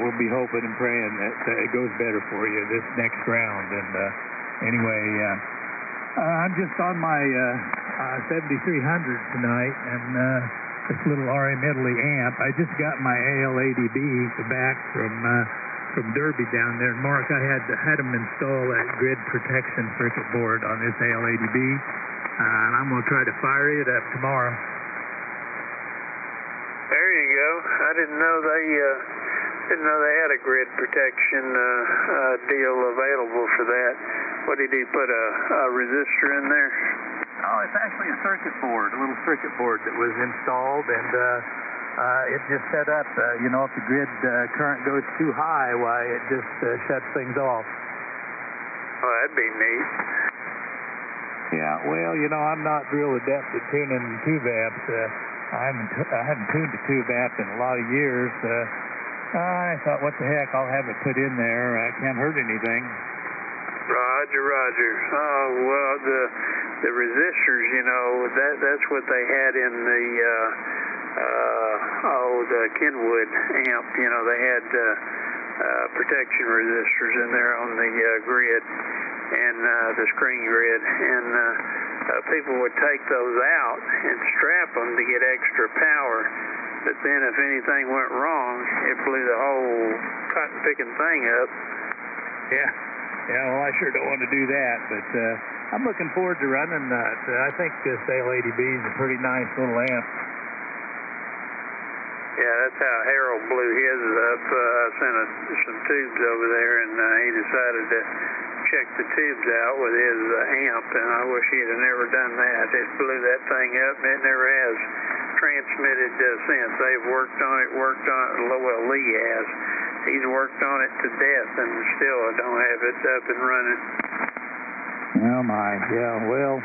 we'll be hoping and praying that it goes better for you this next round. And anyway, I'm just on my 7300 tonight, and this little RM Italy amp. I just got my AL-ADB back from Derby down there. Mark, I had them install that grid protection circuit board on this AL-ADB, and I'm going to try to fire it up tomorrow.
There you go. I didn't know they had a grid protection deal available for that. What did he put, a resistor in there?
Oh, it's actually a circuit board, a little circuit board that was installed, and it just set up, if the grid current goes too high, why, it just shuts things off.
Well, that'd be neat.
Yeah, well, you know, I'm not real adept at tuning tube amps. I haven't tuned a tube amp in a lot of years. I thought, what the heck, I'll have it put in there. I can't hurt anything.
Roger. Oh, well, the resistors, you know, that's what they had in the Kenwood amp. You know, they had protection resistors in there on the grid and the screen grid, and people would take those out and strap them to get extra power. But then if anything went wrong, it blew the whole cotton picking thing up.
Yeah, well, I sure don't want to do that, but I'm looking forward to running that. I think this AL80B is a pretty nice little amp.
Yeah, that's how Harold blew his up. I sent some tubes over there, and he decided to check the tubes out with his amp, and I wish he'd have never done that. It blew that thing up, and it never has transmitted since. They've worked on it, well, Lee has. He's worked on it to death, and still I don't have it up and running.
Oh, my, yeah, well,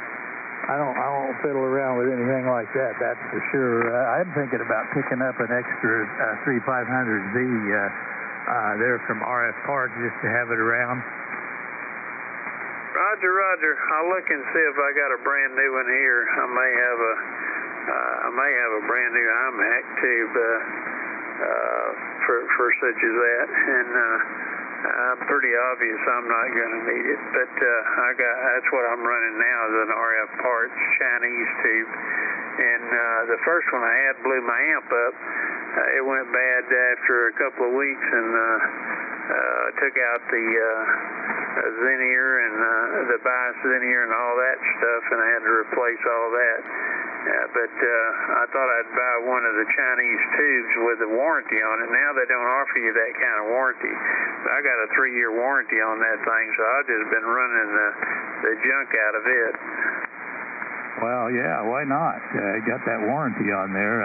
I don't fiddle around with anything like that, that's for sure. I'm thinking about picking up an extra 3500Z there from RF Parts just to have it around.
Roger. I'll look and see if I got a brand new one here. I may have a brand new iMac tube for such as that, and pretty obvious I'm not going to need it. But that's what I'm running now is an RF Parts Chinese tube, and the first one I had blew my amp up. It went bad after a couple of weeks, and took out the Xenier and the bias Xenier and all that stuff, and I had to replace all that. But I thought I'd buy one of the Chinese tubes with a warranty on it. Now they don't offer you that kind of warranty. I got a 3-year warranty on that thing, so I've just been running the junk out of it.
Well, yeah, why not? Got that warranty on there.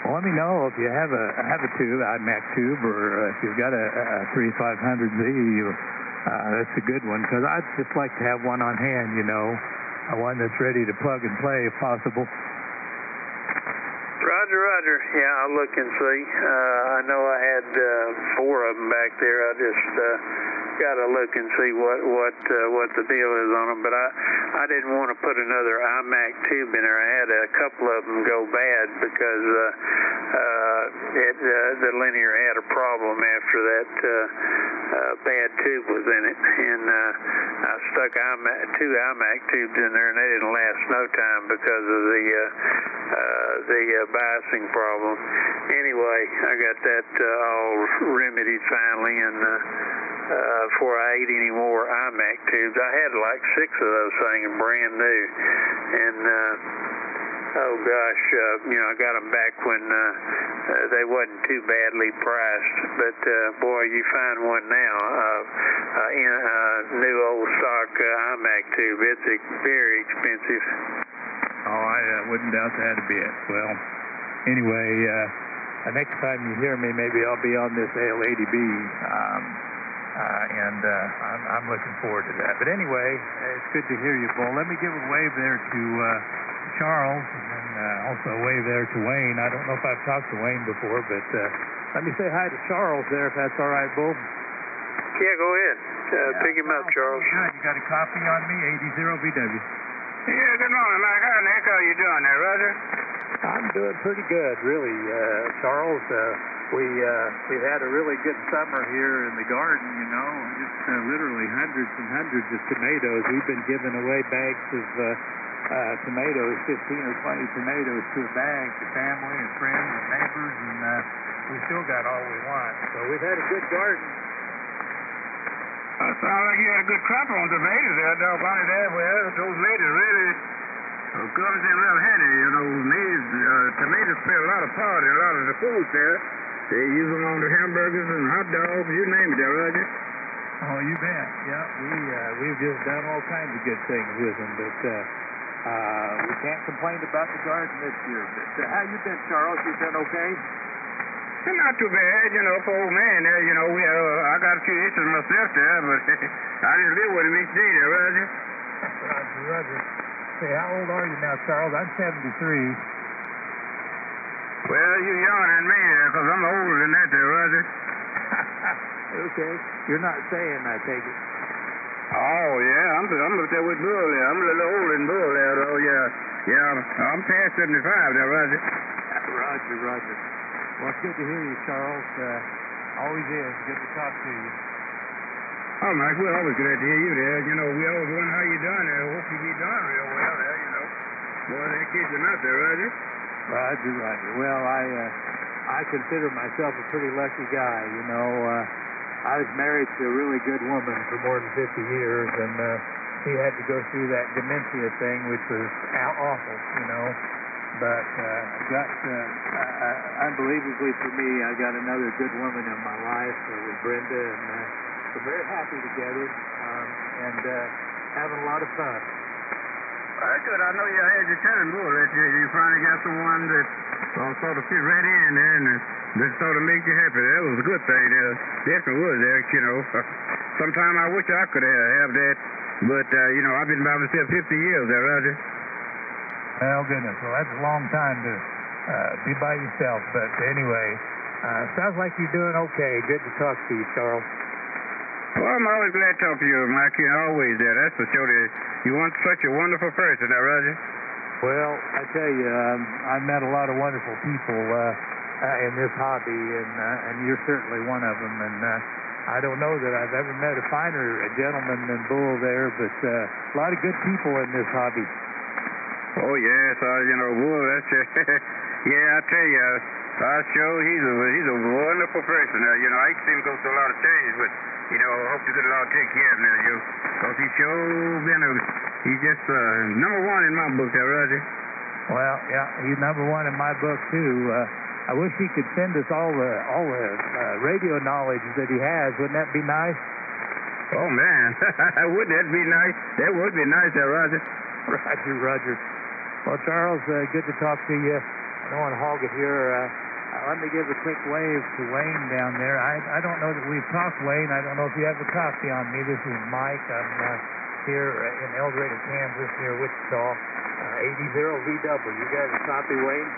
Well, let me know if you have a tube, iMac tube, or if you've got a 3500Z. That's a good one, because I'd just like to have one on hand, you know, one that's ready to plug and play if possible.
Roger. Yeah, I'll look and see. I know I had 4 of them back there. I just got to look and see what the deal is on them. But I didn't want to put another iMac tube in there. I had a couple of them go bad because the linear had a problem after that bad tube was in it, and I stuck 2 iMac tubes in there, and they didn't last no time because of the biasing problem. Anyway, I got that all remedied finally, and before I ate any more iMac tubes. I had like 6 of those things, brand new, and oh gosh, I got them back when they wasn't too badly priced. But boy, you find one now, in a new old stock iMac tube, it's very expensive.
Oh, I wouldn't doubt that a bit. Well, anyway, next time you hear me, maybe I'll be on this AL80B, and I'm looking forward to that. But anyway, it's good to hear you, Bull. Let me give a wave there to Charles, and also a wave there to Wayne. I don't know if I've talked to Wayne before, but let me say hi to Charles there, if that's all right, Bull.
Yeah, go ahead. Pick him up, Charles.
Good. You got a copy on me, 80BW.
Yeah, good morning, Mike. How the heck are you doing there, Roger?
I'm doing pretty good, really, Charles. We've had a really good summer here in the garden, you know, just literally hundreds and hundreds of tomatoes. We've been giving away bags of tomatoes, 15 or 20 tomatoes to a bag to family and friends and neighbors, and we still got all we want. So we've had a good garden.
Sounds like you had a good crop on tomatoes there, doggone it there. Well, those tomatoes really good and real handy, you know. Tomatoes play a lot of part in a lot of the foods there. They use them on the hamburgers and hot dogs, you name it there, Roger.
Oh, you bet. Yeah, we've just done all kinds of good things with them, but we can't complain about the garden this year. But how you been, Charles? You been okay?
It's not too bad, you know, for old man there, you know, I got a few issues myself there, but I just live with him each day there, Roger.
Roger. Say, how old are you now, Charles? I'm 73.
Well, you're younger than me there, because I'm older than that there, Roger.
Okay. You're not saying, I take it.
Oh, yeah, I'm up there with Bull there. I'm a little older than Bull there, though, yeah. Yeah, I'm past 75 there, Roger.
Roger. Well, it's good to hear you, Charles. Always is. Good to talk to you.
Oh, Mike, we're always glad to hear you there. You know, we always wonder how you doing there. Hope you be doing real well there, you know. Boy, that kid's are not there, Roger.
Roger. Well, I consider myself a pretty lucky guy, you know. I was married to a really good woman for more than 50 years, and he had to go through that dementia thing, which was awful, you know. But unbelievably for me, I got another good woman in my life with Brenda, and we're very happy together and having a lot of fun.
Well, that's good. I know you had your turn, Bull, that you finally got someone that sort of fit right in there and that sort of make you happy. That was a good thing. Definitely was there, you know. Sometime I wish I could have that, but, you know, I've been by myself 50 years there, Roger.
Well, goodness. Well, that's a long time to be by yourself. But anyway, sounds like you're doing okay. Good to talk to you, Charles.
Well, I'm always glad to talk to you, Mike. You're always there. That's for sure. You want such a wonderful person there, Roger.
Well, I tell you, I've met a lot of wonderful people in this hobby, and you're certainly one of them. And I don't know that I've ever met a finer gentleman than Bull there, but a lot of good people in this hobby.
Oh, yes, you know, Bull, that's yeah, I tell you, I sure he's a wonderful person. You know, I see him go through a lot of changes, but, you know, I hope the good Lord take care of him now, Joe. Because he's just number one in my book there, Roger.
Well, yeah, he's number one in my book, too. I wish he could send us all the radio knowledge that he has. Wouldn't that be nice?
Oh, man, wouldn't that be nice? That would be nice there, Roger.
Roger. Well, Charles, good to talk to you. I don't want to hog it here. Let me give a quick wave to Wayne down there. I don't know that we've talked, Wayne. I don't know if you have a copy on me. This is Mike. I'm here in El Dorado, Kansas, near Wichita. 80VW. You got a copy, Wayne?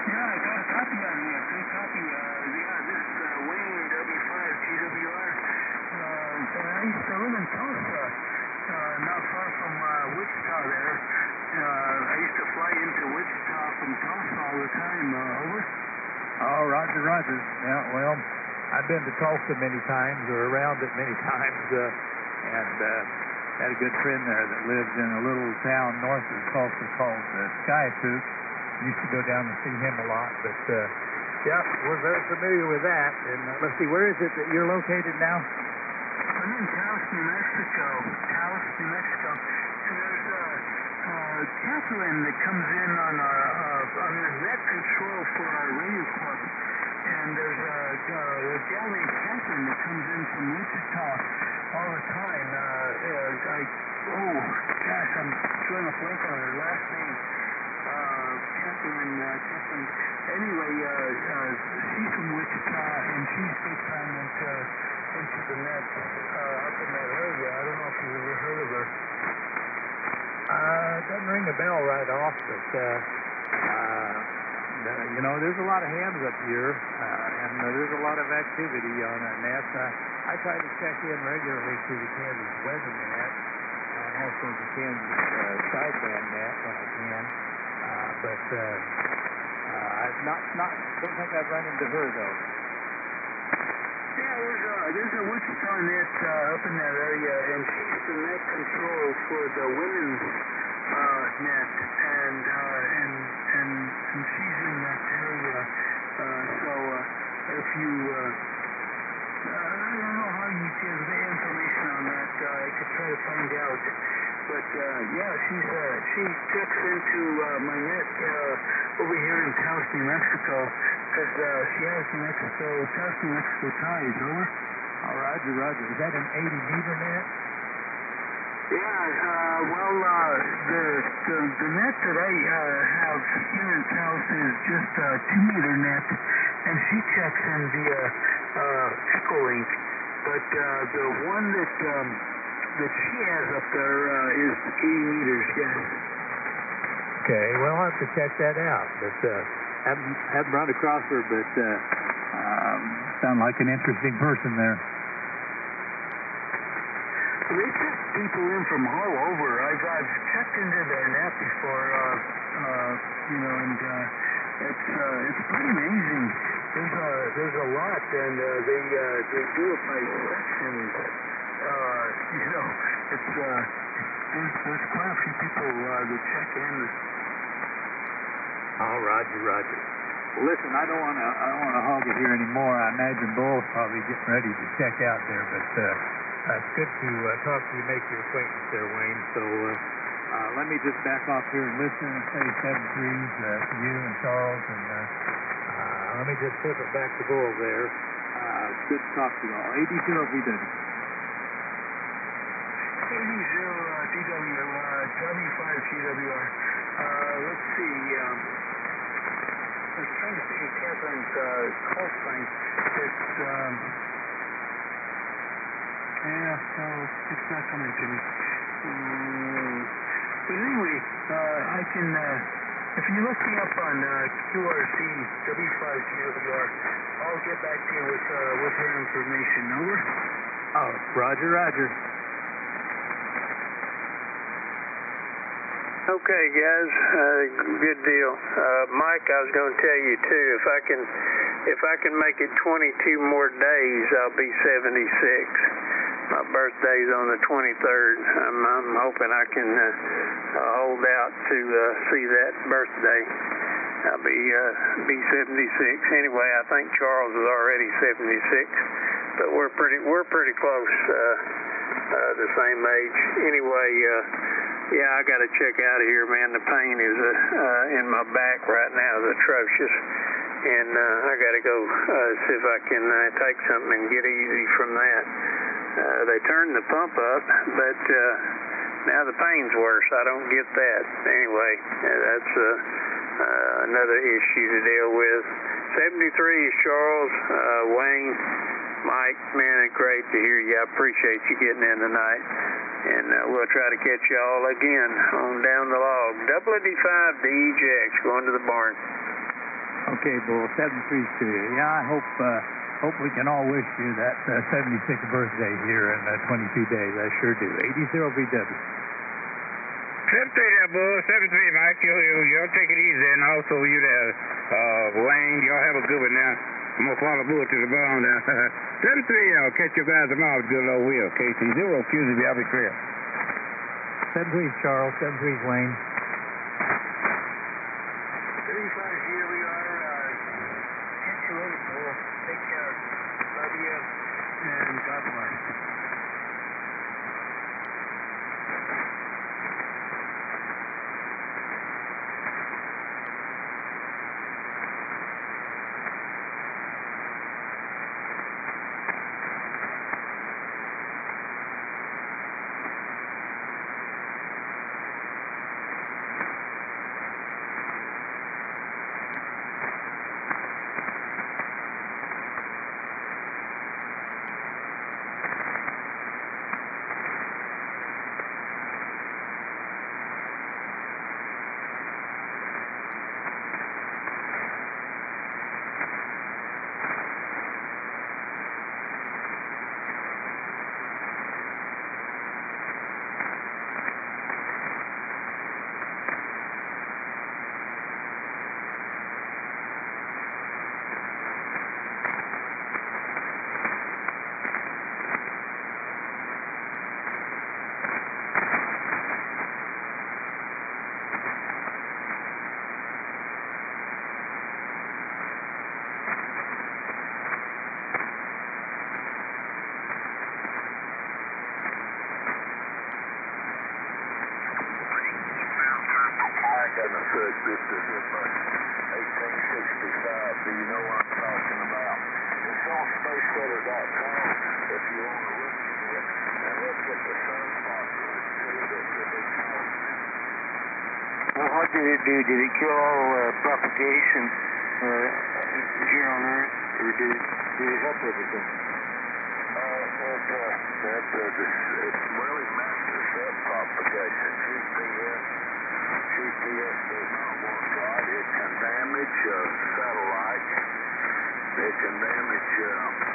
Yeah, I got a copy on here. Good copy. Yeah, this is Wayne W5GWR. I used to live in Tulsa, not far from Wichita there. I used to fly into Wichita from Tulsa all the time. Over?
Oh, Roger. Yeah, well, I've been to Tulsa many times, or around it many times, and had a good friend there that lives in a little town north of Tulsa called Skiatook. Used to go down and see him a lot, but yeah, we're very familiar with that. And let's see, where is it that you're located now?
I'm in Taos, New Mexico. And there's Catherine that comes in on the net control for our radio club. And there's a gal named Catherine that comes in from Wichita all the time. I'm drawing a blank on her last name. Catherine. Anyway, she's from Wichita, and she's big time into the net up in that area. I don't know if you've ever heard of her.
It doesn't ring a bell right off, but you know, there's a lot of hams up here, and there's a lot of activity on that net. I try to check in regularly to the Kansas Weather Net and also the Kansas Sideband Net when I can. But I've don't think I've run into her though.
Yeah, there's a Wichita net up in that area, and she's the net control for the women's net, and she's in that area. So if you, I don't know how you give the information on that. I could try to find out. But yeah, she checks into my net over here in Taos, New Mexico, because she has Taos, New Mexico ties. Over.
Oh, Roger. Is that an 80-meter net?
Yeah. Well, the net that I have here in Taos is just a 2-meter net,
and she checks in via Echolink. But the one that she has up there is 80 meters, yes.
Okay, well, I'll have to check that out. But haven't run across her, but sound like an interesting person there.
They check people in from all over. I've checked into their net before, and it's pretty amazing. There's a lot, and they do it by sections. There's quite a few people that check in.
Oh, Roger. Well, listen, I don't want to hog it here anymore. I imagine Bull's probably getting ready to check out there, but it's good to talk to you, make your acquaintance there, Wayne. So let me just back off here and listen and say 7-3s to you and Charles, and let me just flip it back to Bull there. It's good to talk to you all. 80VW.
80DW, W5GWR. Let's see. I was trying to see Catherine's call sign. It's not coming to me. But anyway, I can, if you look me up on QRC, W5GWR, I'll get back to you with her information. Over?
Oh, Roger.
Okay, guys, good deal. Mike, I was going to tell you too, if I can make it 22 more days, I'll be 76. My birthday's on the 23rd. I'm hoping I can hold out to see that birthday. I'll be 76. Anyway, I think Charles is already 76, but we're pretty close, the same age. Anyway, yeah, I got to check out of here, man. The pain is in my back right now is atrocious, and I got to go see if I can take something and get easy from that. They turned the pump up, but now the pain's worse. I don't get that. Anyway, that's another issue to deal with. 73 is Charles, Wayne, Mike. Man, it's great to hear you. I appreciate you getting in tonight. And we'll try to catch y'all again on Down the Log. WD5 to EJX, going to the barn.
Okay, Bull, 7-3 to you. Yeah, I hope we can all wish you that 76th birthday here in 22 days. I sure do. 80VW.
7-3 there, Bull. 7-3, Mike. Y'all take it easy, and also you there, Wayne. Y'all have a good one now. I'm going to follow Bull to the barn now. 7-3, I'll catch you guys tomorrow with good old Will. KC0, QZB, I'll be clear.
7-3 Charles, 7-3 Wayne.
35, here we are. Catch you later, Bull. Take care. Love you, and God bless.
This is 1865. Do you know what I'm talking about? It's on spaceweather.com if you want to look at it. And let's get the sunspot.
Well, what did it do? Did it kill all propagation?
here on Earth, or did it help everything?
Well, it matches cell propagation. GPS does not work right. It can damage satellites. It can damage